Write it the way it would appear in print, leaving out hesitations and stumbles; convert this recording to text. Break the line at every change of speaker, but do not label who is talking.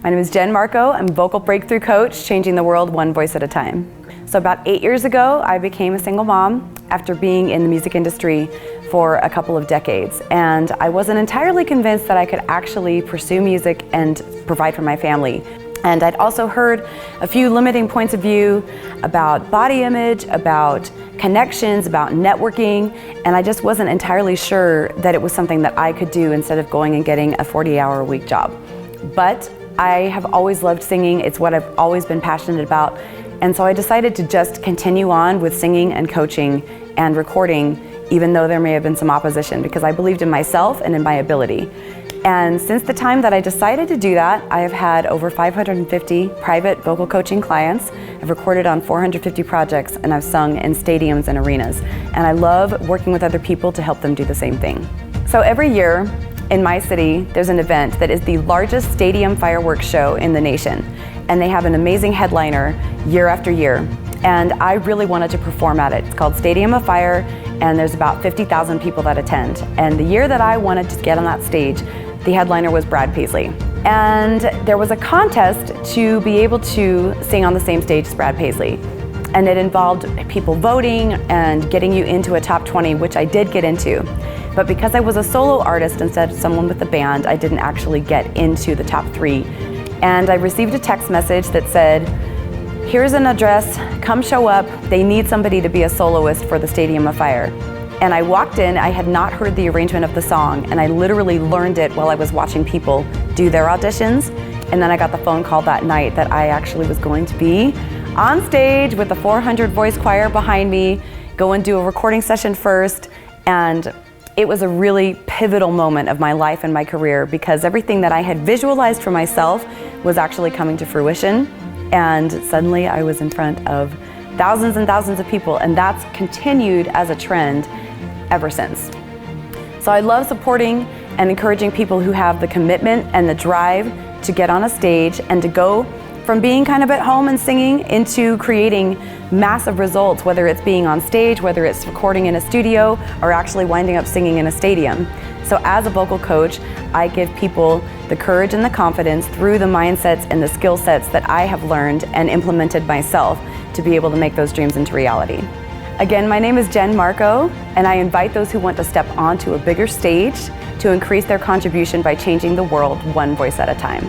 My name is Jen Marco. I'm a vocal breakthrough coach, changing the world one voice at a time. So about 8 years ago, I became a single mom after being in the music industry for a couple of decades. And I wasn't entirely convinced that I could actually pursue music and provide for my family. And I'd also heard a few limiting points of view about body image, about connections, about networking, and I just wasn't entirely sure that it was something that I could do instead of going and getting a 40-hour-a-week job. But I have always loved singing. It's what I've always been passionate about. And so I decided to just continue on with singing and coaching and recording, even though there may have been some opposition, because I believed in myself and in my ability. And since the time that I decided to do that, I have had over 550 private vocal coaching clients. I've recorded on 450 projects, and I've sung in stadiums and arenas. And I love working with other people to help them do the same thing. So every year in my city, there's an event that is the largest stadium fireworks show in the nation. And they have an amazing headliner year after year. And I really wanted to perform at it. It's called Stadium of Fire, and there's about 50,000 people that attend. And the year that I wanted to get on that stage, the headliner was Brad Paisley. And there was a contest to be able to sing on the same stage as Brad Paisley. And it involved people voting and getting you into a top 20, which I did get into. But because I was a solo artist instead of someone with a band, I didn't actually get into the top 3. And I received a text message that said, "Here's an address, come show up. They need somebody to be a soloist for the Stadium of Fire." And I walked in, I had not heard the arrangement of the song, and I literally learned it while I was watching people do their auditions. And then I got the phone call that night that I actually was going to be on stage with a 400 voice choir behind me, go and do a recording session first. And it was a really pivotal moment of my life and my career, because everything that I had visualized for myself was actually coming to fruition. And suddenly I was in front of thousands and thousands of people, and that's continued as a trend ever since. So I love supporting and encouraging people who have the commitment and the drive to get on a stage and to go from being kind of at home and singing into creating massive results, whether it's being on stage, whether it's recording in a studio, or actually winding up singing in a stadium. So as a vocal coach, I give people the courage and the confidence through the mindsets and the skill sets that I have learned and implemented myself to be able to make those dreams into reality. Again, my name is Jen Marco, and I invite those who want to step onto a bigger stage to increase their contribution by changing the world one voice at a time.